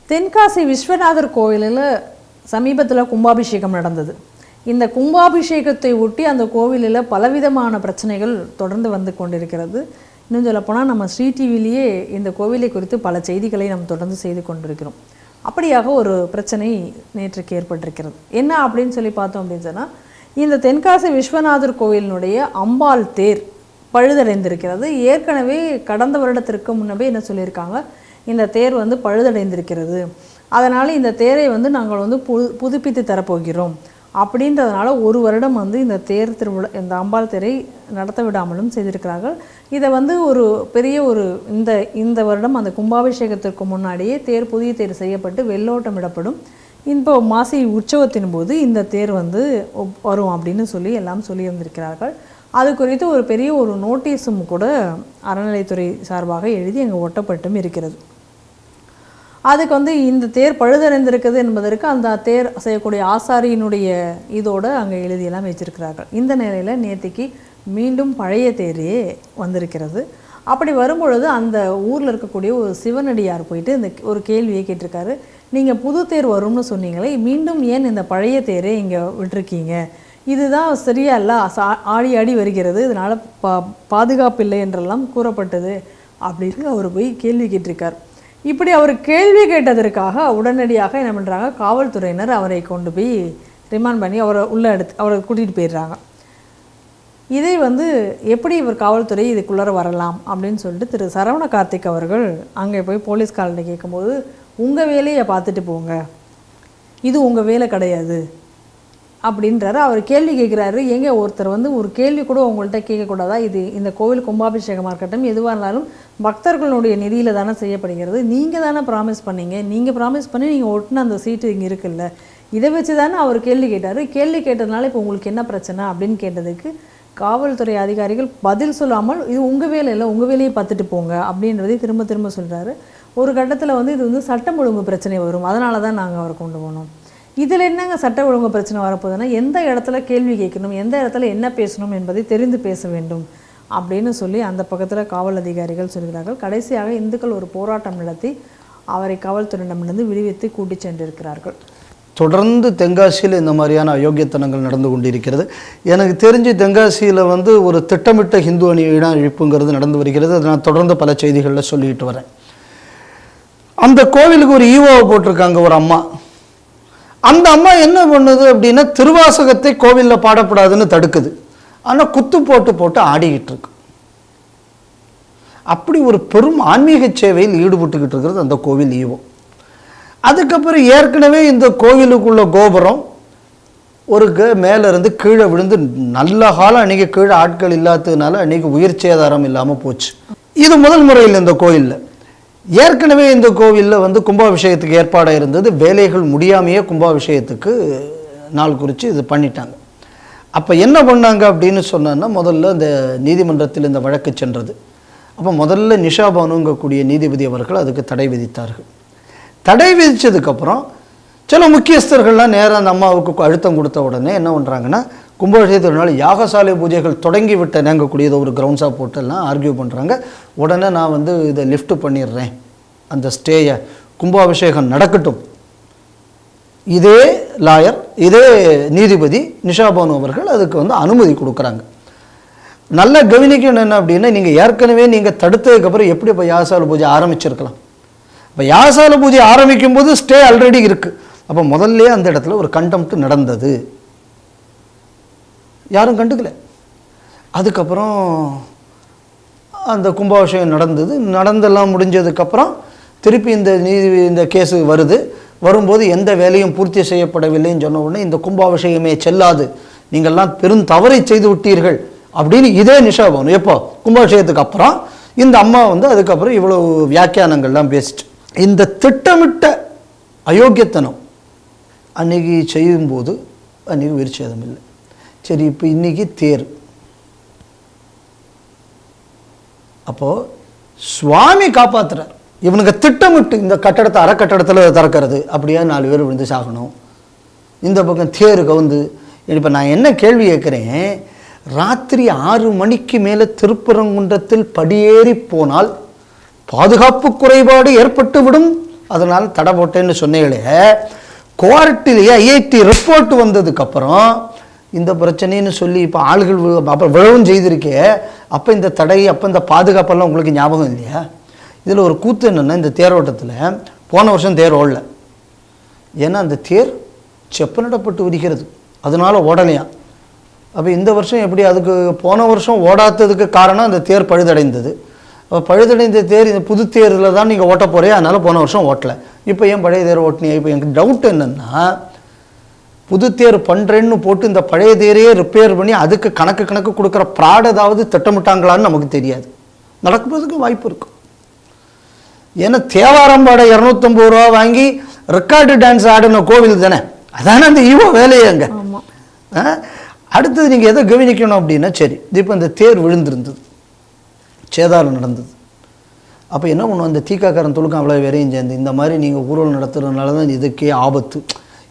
தென்காசி விஸ்வநாதர் கோவிலில் சமீபத்தில் கும்பாபிஷேகம் நடந்தது. இந்த கும்பாபிஷேகத்தை ஒட்டி அந்த கோவிலில் பலவிதமான பிரச்சனைகள் தொடர்ந்து வந்து கொண்டிருக்கிறது. இன்னும் சொல்லப்போனால் நம்ம ஸ்ரீ டிவிலேயே இந்த கோவிலை குறித்து பல செய்திகளை நம்ம தொடர்ந்து செய்து கொண்டிருக்கிறோம். அப்படியாக ஒரு பிரச்சனை நேற்றுக்கு ஏற்பட்டிருக்கிறது. என்ன அப்படின்னு சொல்லி பார்த்தோம் அப்படின்னு சொன்னால், இந்த தென்காசி விஸ்வநாதர் கோவிலினுடைய அம்பாள் தேர் பழுதடைந்திருக்கிறது. ஏற்கனவே கடந்த வருடத்திற்கு முன்னவே என்ன சொல்லியிருக்காங்க, இந்த தேர் வந்து பழுதடைந்திருக்கிறது, அதனால் இந்த தேரை வந்து நாங்கள் வந்து புதுப்பித்து தரப்போகிறோம் அப்படின்றதுனால ஒரு வருடம் வந்து இந்த தேர் திருவிழா, இந்த அம்பாள் தேரை நடத்த விடாமலும் செய்திருக்கிறார்கள். இதை வந்து ஒரு பெரிய இந்த வருடம் அந்த கும்பாபிஷேகத்திற்கு முன்னாடியே புதிய தேர் செய்யப்பட்டு வெள்ளோட்டம் விடப்படும். இப்போ மாசி உற்சவத்தின் போது இந்த தேர் வந்து வரும் அப்படின்னு சொல்லி எல்லாம் சொல்லியிருந்திருக்கிறார்கள். அது குறித்து ஒரு பெரிய நோட்டீஸும் கூட அறநிலைத்துறை சார்பாக எழுதி அங்கே ஒட்டப்பட்டும் இருக்கிறது. அதுக்கு வந்து இந்த தேர் பழுதடைந்திருக்குது என்பதற்கு அந்த தேர் செய்யக்கூடிய ஆசாரியினுடைய இதோடு அங்கே எழுதியெல்லாம் வச்சிருக்கிறார்கள். இந்த நிலையில் நேற்றுக்கு மீண்டும் பழைய தேரே வந்திருக்கிறது. அப்படி வரும்பொழுது அந்த ஊரில் இருக்கக்கூடிய ஒரு சிவனடியார் போயிட்டு இந்த ஒரு கேள்வியை கேட்டிருக்காரு, நீங்கள் புது தேர் வரும்னு சொன்னீங்களே, மீண்டும் ஏன் இந்த பழைய தேரே இங்கே விட்டுருக்கீங்க, இதுதான் சரியா இல்லை, ஆடி ஆடி வருகிறது, இதனால் பாதுகாப்பு இல்லை என்றெல்லாம் கூறப்பட்டது அப்படின்னு அவர் போய் கேள்வி கேட்டிருக்கார். இப்படி அவர் கேள்வி கேட்டதற்காக உடனடியாக என்ன பண்ணுறாங்க, காவல்துறையினர் அவரை கொண்டு போய் ரிமாண்ட் பண்ணி அவரை கூட்டிகிட்டு போயிடுறாங்க. இதை வந்து எப்படி இவர் காவல்துறை இதுக்குள்ளே வரலாம் அப்படின்னு சொல்லிட்டு திரு சரவண கார்த்திக் அவர்கள் அங்கே போய் போலீஸ்காரர்கிட்ட கேட்கும்போது, உங்கள் வேலையை பார்த்துட்டு போங்க, இது உங்கள் வேலை கிடையாது அப்படின்றாரு. அவர் கேள்வி கேட்குறாரு. எங்கே ஒருத்தர் வந்து ஒரு கேள்வி கூட உங்கள்கிட்ட கேட்கக்கூடாதா, இது இந்த கோவில் கும்பாபிஷேகமாக இருக்கட்டும் எதுவாக இருந்தாலும் பக்தர்களுடைய நிதியில் தானே செய்யப்படுகிறது, நீங்கள் தானே ப்ராமிஸ் பண்ணீங்க, நீங்கள் ப்ராமிஸ் பண்ணி நீங்கள் ஒட்டின அந்த சீட்டு இங்கே இருக்குல்ல, இதை வச்சு தானே அவர் கேள்வி கேட்டார். கேள்வி கேட்டதுனால இப்போ உங்களுக்கு என்ன பிரச்சனை அப்படின்னு கேட்டதுக்கு காவல்துறை அதிகாரிகள் பதில் சொல்லாமல், இது உங்கள் வேலை இல்லை, உங்கள் வேலையை பார்த்துட்டு போங்க அப்படின்றதை திரும்ப திரும்ப சொல்கிறாரு. ஒரு கட்டத்தில் வந்து இது வந்து சட்டம் ஒழுங்கு பிரச்சனை வரும், அதனால தான் நாங்கள் அவரை கொண்டு போனோம். இதில் என்னங்க சட்ட ஒழுங்கு பிரச்சனை வரப்போகுதுன்னா, எந்த இடத்துல கேள்வி கேட்கணும், எந்த இடத்துல என்ன பேசணும் என்பதை தெரிந்து பேச வேண்டும் அப்படின்னு சொல்லி அந்த பக்கத்தில் காவல் அதிகாரிகள் சொல்கிறார்கள். கடைசியாக இந்துக்கள் ஒரு போராட்டம் நடத்தி அவரை காவல்துறையிடமிருந்து விடுவித்து கூட்டி சென்றிருக்கிறார்கள். தொடர்ந்து தென்காசியில் இந்த மாதிரியான அயோக்கியத்தனங்கள் நடந்து கொண்டிருக்கிறது. எனக்கு தெரிஞ்சு தென்காசியில் வந்து ஒரு திட்டமிட்ட ஹிந்து அணியிட இழிப்புங்கிறது நடந்து வருகிறது. அதை நான் தொடர்ந்து பல செய்திகளில் சொல்லிட்டு வரேன். அந்த கோவிலுக்கு ஒரு ஈவோவை போட்டிருக்காங்க ஒரு அம்மா. அந்த அம்மா என்ன பண்ணுது அப்படின்னா, திருவாசகத்தை கோவிலில் பாடப்படாதுன்னு தடுக்குது, ஆனால் குத்து போட்டு ஆடிக்கிட்டு இருக்கு. அப்படி ஒரு பெரும் ஆன்மீக சேவையில் ஈடுபட்டுக்கிட்டு இருக்கிறது அந்த கோவில் ஈவோ. அதுக்கப்புறம் ஏற்கனவே இந்த கோவிலுக்குள்ள கோபுரம் ஒரு மேலேருந்து கீழே விழுந்து நல்ல காலம் அன்றைக்கி கீழே ஆட்கள் இல்லாததுனால அன்றைக்கி உயிர் சேதாரம் இல்லாமல் போச்சு. இது முதல் முறையில் இந்த கோயிலில். ஏற்கனவே இந்த கோவிலில் வந்து கும்பாபிஷேகத்துக்கு ஏற்பாடாக இருந்தது, வேலைகள் முடியாமையே கும்பாபிஷேகத்துக்கு நாள் குறித்து இது பண்ணிட்டாங்க. அப்போ என்ன பண்ணாங்க அப்படின்னு சொன்னா, முதல்ல இந்த நீதிமன்றத்தில் இந்த வழக்கு சென்றது. அப்போ முதல்ல நிஷா பானுங்கக்கூடிய நீதிபதி அவர்கள் அதுக்கு தடை விதித்தார்கள். தடை விதித்ததுக்கப்புறம் சில முக்கியஸ்தர்கள்லாம் நேராக அந்த அம்மாவுக்கு அழுத்தம் கொடுத்த உடனே என்ன பண்ணுறாங்கன்னா, கும்பாபிஷேகத்தினால யாகசாலை பூஜைகள் தொடங்கி விட்டேனங்கக்கூடியதை ஒரு கிரவுண்ட்ஸாக போட்டெல்லாம் ஆர்கியூ பண்ணுறாங்க. உடனே நான் வந்து இதை லிஃப்ட் பண்ணிடுறேன், அந்த ஸ்டேயை, கும்பாபிஷேகம் நடக்கட்டும். இதே லாயர், இதே நீதிபதி நிஷா பானு அவர்கள் அதுக்கு வந்து அனுமதி கொடுக்குறாங்க. நல்ல கவனிக்கணும் என்ன அப்படின்னா, நீங்கள் ஏற்கனவே நீங்கள் தடுத்ததுக்கப்புறம் எப்படி இப்போ யாகசாலை பூஜை ஆரம்பிச்சிருக்கலாம். இப்போ யாகசாலை பூஜை ஆரம்பிக்கும் போது ஸ்டே ஆல்ரெடி இருக்குது. அப்போ முதல்ல அந்த இடத்துல ஒரு கண்டெம்ப்ட் நடந்தது, யாரும் கண்டுக்கல. அதுக்கப்புறம் அந்த கும்பாபிஷேகம் நடந்தெல்லாம் முடிஞ்சதுக்கப்புறம் திருப்பி இந்த கேஸு வரும்போது எந்த வேலையும் பூர்த்தி செய்யப்படவில்லைன்னு சொன்ன உடனே இந்த கும்பாபிஷேகமே செல்லாது, நீங்கள்லாம் பெரும் தவறை செய்து விட்டீர்கள் அப்படின்னு இதே நிஷா பானு எப்போ கும்பாபிஷேகத்துக்கு அப்புறம் இந்த அம்மா வந்து அதுக்கப்புறம் இவ்வளோ வியாக்கியானங்கள்லாம் பேசிட்டு, இந்த திட்டமிட்ட அயோக்கியத்தனம் அன்றைக்கி செய்யும்போது அன்றைக்கி உயிர் சேதம் இல்லை. சரி, இப்போ இன்றைக்கி தேர். அப்போது சுவாமி காப்பாற்றுறார். இவனுக்கு திட்டமிட்டு இந்த கட்டடத்தை அறக்கட்டடத்தில் திறக்கிறது, அப்படியே 4 பேர் விழுந்து சாகணும். இந்த பக்கம் தேர் கவுந்து. இப்போ நான் என்ன கேள்வி கேட்குறேன், ராத்திரி 6 மணிக்கு மேலே திருப்பரங்குன்றத்தில் படியேறி போனால் பாதுகாப்பு குறைபாடு ஏற்பட்டு விடும் அதனால் தடை போட்டேன்னு சொன்னீங்களே, கோர்ட்டிலேயே ஐஐடி ரிப்போர்ட் வந்ததுக்கப்புறம் இந்த பிரச்சனைன்னு சொல்லி இப்போ ஆளுகள் அப்புறம் விழவும் செய்திருக்கே, அப்போ இந்த தடை, அப்போ இந்த பாதுகாப்பெல்லாம் உங்களுக்கு ஞாபகம் இல்லையா? இதில் ஒரு கூத்து என்னென்னா, இந்த தேரோட்டத்தில் போன வருஷம் தேர் ஓடல. ஏன்னா அந்த தேர் செப்பனிடப்பட்டு வருகிறது, அதனால ஓடலையாம். அப்போ இந்த வருஷம் எப்படி? அதுக்கு போன வருஷம் ஓடாததுக்கு காரணம் அந்த தேர் பழுதடைந்தது. அப்போ பழுதடைந்த தேர் இந்த புது தேரில் தான் நீங்கள் ஓட்ட போகிறே, அதனால் போன வருஷம் ஓட்டலை. இப்போ ஏன் பழைய தேர் ஓட்டினீங்க? இப்போ எனக்கு டவுட் என்னென்னா, புது தேர் பண்ணுறேன்னு போட்டு இந்த பழைய தேரையே ரிப்பேர் பண்ணி அதுக்கு கணக்கு கொடுக்குற ப்ராட் ஏதாவது திட்டமிட்டாங்களான்னு நமக்கு தெரியாது. நடக்கும்போதுக்கு வாய்ப்பு இருக்கும். ஏன்னா தேவாரம்பாடை 250 ரூபா வாங்கி ரெக்கார்டு டான்ஸ் ஆடின கோவில் தானே, அதானே அந்த ஈவோ வேலையே அங்கே. அடுத்தது நீங்கள் எதை கவனிக்கணும் அப்படின்னா, சரி இப்போ இந்த தேர் விழுந்திருந்தது, சேதாரம் நடந்தது. அப்போ என்ன பண்ணுவோம், அந்த தீக்காக்காரன் துளுக்கம் அவ்வளோ வேறையும் சேர்ந்து இந்த மாதிரி நீங்கள் ஊழல் நடத்துறதுனால தான் இதுக்கே ஆபத்து.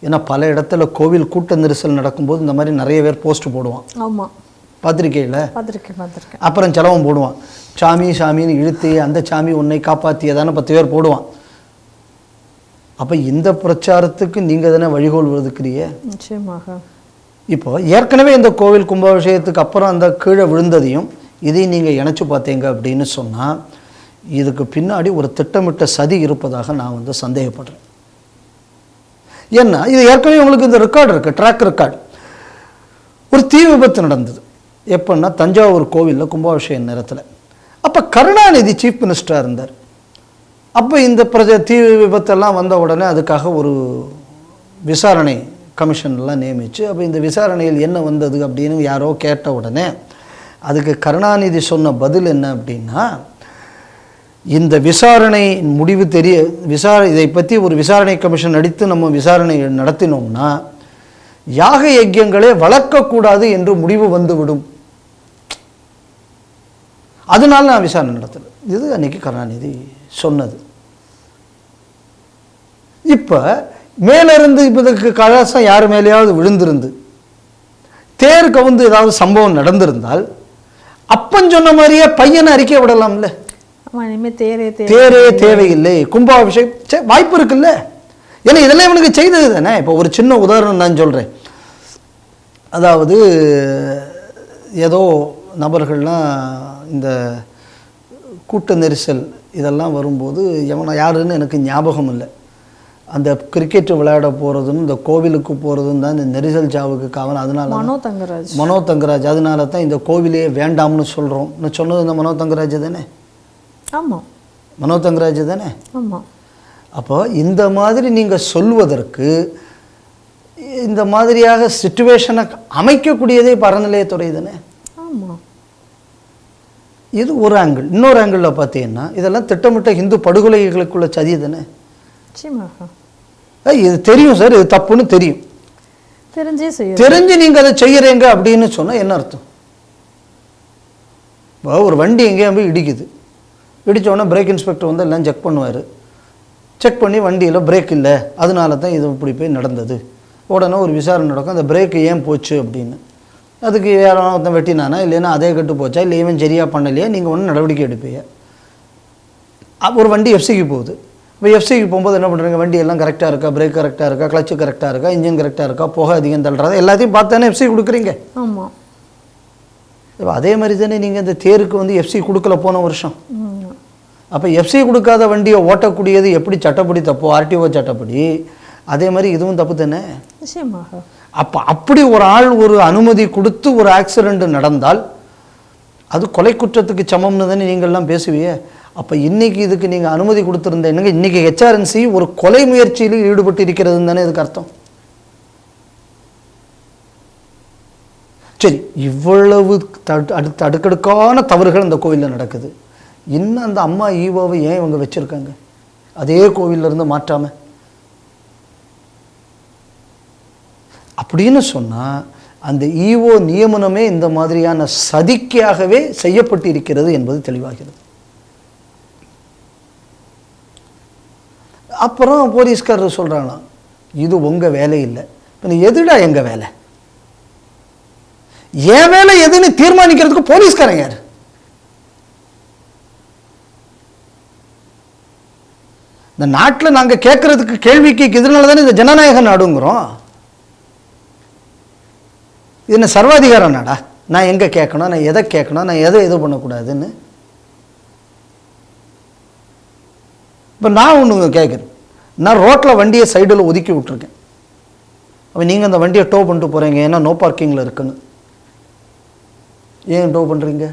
ஏன்னா பல இடத்துல கோவில் கூட்ட நெரிசல் நடக்கும்போது இந்த மாதிரி நிறைய பேர் போஸ்ட் போடுவான். ஆமாம், பார்த்துருக்கீங்கள? பார்த்துருக்கேன். அப்புறம் செலவும் போடுவான், சாமி சாமின்னு இழுத்து அந்த சாமி உன்னை காப்பாற்றியதான 10 பேர் போடுவான். அப்போ இந்த பிரச்சாரத்துக்கு நீங்கள் தானே வழிகோல் விழுதுக்கிறிய. நிச்சயமாக. இப்போ ஏற்கனவே இந்த கோவில் கும்பாபிஷேகத்துக்கு அப்புறம் அந்த கீழே விழுந்ததையும் இதையும் நீங்கள் இணைச்சி பார்த்தீங்க அப்படின்னு சொன்னால், இதுக்கு பின்னாடி ஒரு திட்டமிட்ட சதி இருப்பதாக நான் வந்து சந்தேகப்படுறேன். ஏன்னா இது ஏற்கனவே உங்களுக்கு இந்த ரெக்கார்டு இருக்குது, ட்ராக் ரெக்கார்டு. ஒரு தீ விபத்து நடந்தது எப்படின்னா, தஞ்சாவூர் கோவிலில் கும்பாபிஷேக நேரத்தில். அப்போ கருணாநிதி சீஃப் மினிஸ்டராக இருந்தார். அப்போ இந்த தீ விபத்தெல்லாம் வந்த உடனே அதுக்காக ஒரு விசாரணை கமிஷன்லாம் நியமித்து, அப்போ இந்த விசாரணையில் என்ன வந்தது அப்படின்னு யாரோ கேட்ட உடனே அதுக்கு கருணாநிதி சொன்ன பதில் என்ன அப்படின்னா, இந்த விசாரணை முடிவு இதை பற்றி ஒரு விசாரணை கமிஷன் அடித்து நம்ம விசாரணை நடத்தினோம்னா யாக யஜ்யங்களே வளர்க்கக்கூடாது என்று முடிவு வந்துவிடும், அதனால நான் விசாரணை நடத்துறேன். இது அன்னைக்கு கருணாநிதி சொன்னது. இப்போ மேலிருந்து இப்போதுக்கு கலசம் யார் மேலேயாவது விழுந்திருந்து தேர் கவுந்து ஏதாவது சம்பவம் நடந்திருந்தால் அப்பன் சொன்ன மாதிரியே பையனை அறிக்கை விடலாம்ல. தேரே தேவையில்லை, கும்பாபிஷேகம் வாய்ப்பு இருக்குல்ல. ஏன்னா இதெல்லாம் இவனுக்கு செய்தது தானே. இப்போ ஒரு சின்ன உதாரணம் நான் சொல்கிறேன். அதாவது ஏதோ நபர்கள்லாம் இந்த கூட்ட நெரிசல் இதெல்லாம் வரும்போது யாருன்னு எனக்கு ஞாபகம் இல்லை, அந்த கிரிக்கெட் விளையாட போகிறதும் இந்த கோவிலுக்கு போகிறதும் தான் இந்த நெரிசல் சாவுக்கு காவல். அதனால மனோ தங்கராஜ் அதனால தான் இந்த கோவிலே வேண்டாம்னு சொல்கிறோம். நான் சொன்னது இந்த மனோ தங்கராஜ் தானே? ஆமாம், மனோ தங்கராஜ் தானே? ஆமாம். அப்போ இந்த மாதிரி நீங்கள் சொல்வதற்கு இந்த மாதிரியாக சிச்சுவேஷனை அமைக்கக்கூடியதே அறநிலையத்துறை தானே. ஆமாம். இது ஒரு ஆங்கிள். இன்னொரு ஆங்கிளில் பார்த்தீங்கன்னா இதெல்லாம் திட்டமிட்ட இந்து படுகொலைகளுக்குள்ள சதி தானே. இது தெரியும் சார், இது தப்புன்னு தெரியும், தெரிஞ்சு நீங்கள் அதை செய்கிறீங்க அப்படின்னு சொன்னால் என்ன அர்த்தம்? ஒரு வண்டி எங்கேயா போய் இடிக்குது, இடித்தோடனே பிரேக் இன்ஸ்பெக்டர் வந்து எல்லாம் செக் பண்ணுவார். செக் பண்ணி வண்டியில் பிரேக் இல்லை, அதனால தான் இது இப்படி போய் நடந்தது. உடனே ஒரு விசாரணை நடக்கும், அந்த பிரேக்கு ஏன் போச்சு அப்படின்னு. அதுக்கு யாரோ ஒருத்தன் வெட்டினானா, இல்லைன்னா அதே கட்டு போச்சா, இல்லை இவன் சரியாக பண்ணலையா, நீங்கள் ஒன்றும் நடவடிக்கை எடுப்பீங்க. ஒரு வண்டி எஃப்சிக்கு போகுது. இப்போ எஃப்சிக்கு போகும்போது என்ன பண்ணுறீங்க, வண்டி எல்லாம் கரெக்டாக இருக்கா, பிரேக் கரெக்டாக இருக்கா, கிளச்சு கரெக்டாக இருக்கா, இன்ஜின் கரெக்டாக இருக்கா, புகை அதிகம் தள்ளுறதா, எல்லாத்தையும் பார்த்தானே எஃப்சி கொடுக்குறீங்க. ஆமாம். இப்போ அதே மாதிரி தானே நீங்கள் இந்த தேருக்கு வந்து எஃப்சி கொடுக்கல போன வருஷம். அப்போ எஃப்சி கொடுக்காத வண்டியை ஓட்டக்கூடியது எப்படி சட்டப்படி தப்போ, ஆர்டிஓ சட்டப்படி, அதே மாதிரி இதுவும் தப்பு தானே. நிச்சயமாக. அப்போ அப்படி ஒரு ஆள் ஒரு அனுமதி கொடுத்து ஒரு ஆக்சிடெண்ட் நடந்தால் அது கொலை குற்றத்துக்கு சமம்னு தானே நீங்கள்லாம் பேசுவீங்க. அப்போ இன்றைக்கி இதுக்கு நீங்கள் அனுமதி கொடுத்துருந்த என்னங்க, இன்றைக்கி ஹெச்ஆர்என்சி ஒரு கொலை முயற்சியில் ஈடுபட்டு இருக்கிறதுன்னு தானே இதுக்கு அர்த்தம். சரி, இவ்வளவு அடுக்கடுக்கான தவறுகள் அந்த கோவிலில் நடக்குது. இன்னும் அந்த அம்மா ஈவோவை ஏன் இவங்க வச்சுருக்காங்க அதே கோவிலிருந்து மாற்றாமல்? அப்படின்னு சொன்னால் அந்த ஈவோ நியமனமே இந்த மாதிரியான சதிக்காகவே செய்யப்பட்டு இருக்கிறது என்பது தெளிவாகிறது. அப்புறம் போலீஸ்காரர் சொல்கிறாங்களாம், இது உங்கள் வேலை இல்லை. இப்போ எதுடா எங்கள் வேலை? என் வேலை எதுன்னு தீர்மானிக்கிறதுக்கு போலீஸ்காரன் யார்? இந்த நாட்டில் நாங்கள் கேட்கறதுக்கு கேள்விக்கு இதனால தானே இந்த ஜனநாயக நாடுங்கிறோம். இது என்ன சர்வாதிகார நாடா? நான் எங்கே கேட்கணும், நான் எதை கேட்கணும், நான் எதை இது பண்ணக்கூடாதுன்னு. இப்போ நான் ஒன்று கேட்குறேன். நான் ரோட்டில் வண்டியை சைடில் ஒதுக்கி விட்ருக்கேன். அப்போ நீங்கள் அந்த வண்டியை டோ பண்ணிட்டு போகிறீங்க, ஏன்னா நோ பார்க்கிங்கில் இருக்குன்னு. ஏன் டோ பண்ணுறீங்க?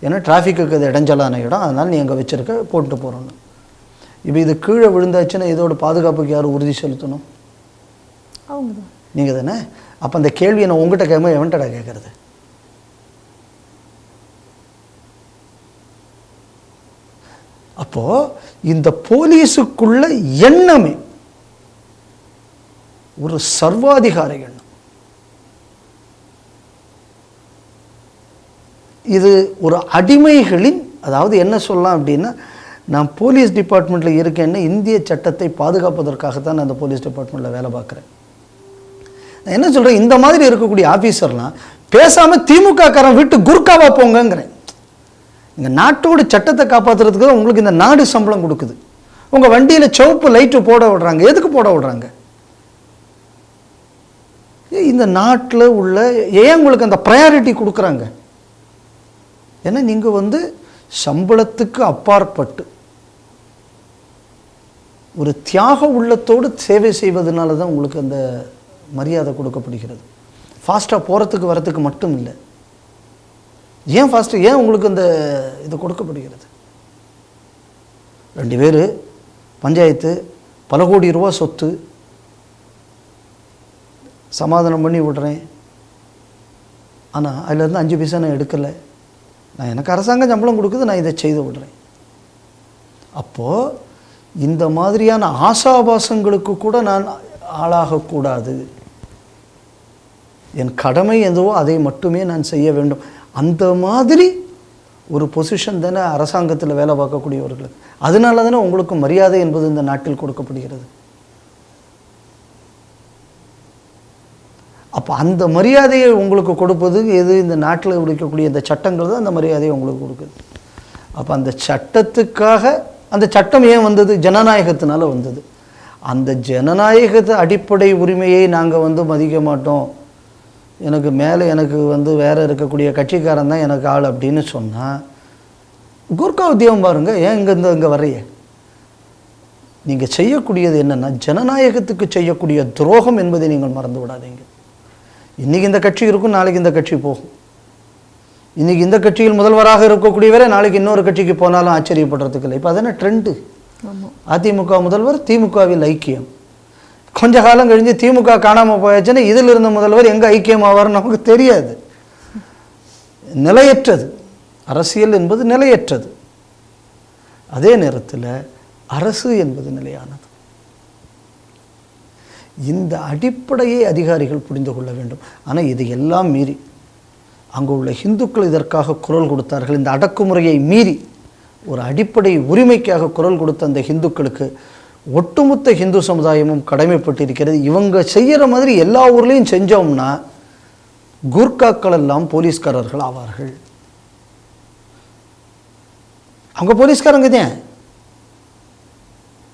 ஏன்னா டிராஃபிக்கு அது இடைஞ்சலான இடம், அதனால் நீ அங்கே வச்சுருக்க போட்டு போகிறோன்னு. இப்போ இது கீழே விழுந்தாச்சுன்னா இதோட பாதுகாப்புக்கு யார் உறுதி செலுத்தணும்? அவங்க தான். நீங்கள் தானே. அப்போ அந்த கேள்வியை நான் உங்கள்கிட்ட கேட்கும்போது எவன்டா கேட்குறது? அப்போது இந்த போலீஸுக்குள்ள எண்ணமே ஒரு சர்வாதிகார எண்ணம். இது ஒரு அடிமைகளின், அதாவது என்ன சொல்லலாம் அப்படின்னா, நான் போலீஸ் டிபார்ட்மெண்ட்டில் இருக்கேன்னு இந்திய சட்டத்தை பாதுகாப்பதற்காகத்தான் நான் அந்த போலீஸ் டிபார்ட்மெண்ட்டில் வேலை பார்க்குறேன். நான் என்ன சொல்கிறேன், இந்த மாதிரி இருக்கக்கூடிய ஆஃபீஸர்லாம் பேசாமல் திமுக காரன் விட்டு குர்காவா போங்கங்கிறேன். இந்த நாட்டோட சட்டத்தை காப்பாற்றுறதுக்கு தான் உங்களுக்கு இந்த நாடு சம்பளம் கொடுக்குது. உங்கள் வண்டியில் சிவப்பு லைட்டு போட விடுறாங்க. எதுக்கு போட விடுறாங்க? இந்த நாட்டில் உள்ள ஏன் உங்களுக்கு அந்த ப்ரையாரிட்டி கொடுக்குறாங்க? ஏன்னா நீங்கள் சம்பளத்துக்கு அப்பாற்பட்டு ஒரு தியாக உள்ளத்தோடு சேவை செய்வதனால தான் உங்களுக்கு அந்த மரியாதை கொடுக்கப்படுகிறது. ஃபாஸ்ட்டாக போகிறதுக்கு வரத்துக்கு மட்டும் இல்லை. ஏன் ஃபாஸ்ட்டு, ஏன் உங்களுக்கு அந்த இது கொடுக்கப்படுகிறது? 2 பேர் பஞ்சாயத்து, பல கோடி ரூபா சொத்து, சமாதானம் பண்ணி விடுறேன். ஆனால் அதிலேருந்து 5 பைசா நான் எடுக்கலை. நான் எனக்கு அரசாங்கம் சம்பளம் கொடுக்குது, நான் இதை செய்து விடுறேன். அப்போது இந்த மாதிரியான ஆசாபாசங்களுக்கு கூட நான் ஆளாகக்கூடாது. என் கடமை எதுவோ அதை மட்டுமே நான் செய்ய வேண்டும். அந்த மாதிரி ஒரு பொசிஷன் தானே அரசாங்கத்தில் வேலை பார்க்கக்கூடியவர்களுக்கு. அதனால தானே உங்களுக்கு மரியாதை என்பது இந்த நாட்டில் கொடுக்கப்படுகிறது. அப்போ அந்த மரியாதையை உங்களுக்கு கொடுப்பது எது? இந்த நாட்டில் இருக்கக்கூடிய இந்த சட்டங்கள் தான் அந்த மரியாதையை உங்களுக்கு கொடுக்குது. அப்போ அந்த சட்டத்துக்காக, அந்த சட்டம் ஏன் வந்தது? ஜனநாயகத்தினால வந்தது. அந்த ஜனநாயகத்தை அடிப்படை உரிமையை நாங்கள் மதிக்க மாட்டோம், எனக்கு மேலே எனக்கு வேறு இருக்கக்கூடிய கட்சிக்காரன் தான் எனக்கு ஆள் அப்படின்னு சொன்னால், கூர்க்கா உத்தியோகம் பாருங்கள். ஏன் இங்கே வரைய நீங்கள் செய்யக்கூடியது என்னென்னா ஜனநாயகத்துக்கு செய்யக்கூடிய துரோகம் என்பதை நீங்கள் மறந்து விடாதீங்க. இன்றைக்கி இந்த கட்சி இருக்கும், நாளைக்கு இந்த கட்சி போகும். இன்றைக்கி இந்த கட்சியில் முதல்வராக இருக்கக்கூடியவரே நாளைக்கு இன்னொரு கட்சிக்கு போனாலும் ஆச்சரியப்படுறதுக்கு இல்லை. இப்போ அதான ட்ரெண்டு. அதிமுக முதல்வர், திமுகவில் ஐக்கியம். கொஞ்ச காலம் கழிஞ்சு திமுக காணாமல் போயாச்சுன்னா இதில் இருந்த முதல்வர் எங்கே ஐக்கியமாவார்னு நமக்கு தெரியாது. நிலையற்றது. அரசியல் என்பது நிலையற்றது. அதே நேரத்தில் அரசு என்பது நிலையானது. இந்த அடிப்படையை அதிகாரிகள் புரிந்து கொள்ள வேண்டும். ஆனால் இது எல்லாம் மீறி அங்கு உள்ள இந்துக்கள் இதற்காக குரல் கொடுத்தார்கள். இந்த அடக்குமுறையை மீறி ஒரு அடிப்படை உரிமைக்காக குரல் கொடுத்த அந்த இந்துக்களுக்கு ஒட்டுமொத்த இந்து சமுதாயமும் கடமைப்பட்டிருக்கிறது. இவங்க செய்கிற மாதிரி எல்லா ஊர்லேயும் செஞ்சோம்னா கூர்க்காக்கள் எல்லாம் போலீஸ்காரர்கள் ஆவார்கள். அவங்க போலீஸ்காரங்க தான்.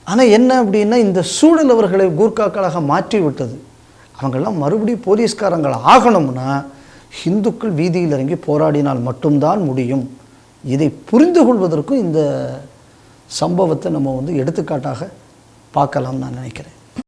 ஆனால் என்ன அப்படின்னா, இந்த சூழல் அவர்களை கூர்க்காக்களாக மாற்றி விட்டது. அவங்கெல்லாம் மறுபடியும் போலீஸ்காரங்கள் ஆகணும்னா இந்துக்கள் வீதியில் இறங்கி போராடினால் மட்டும்தான் முடியும். இதை புரிந்து கொள்வதற்கும் இந்த சம்பவத்தை நம்ம எடுத்துக்காட்டாக பார்க்கலாம் நான் நினைக்கிறேன்.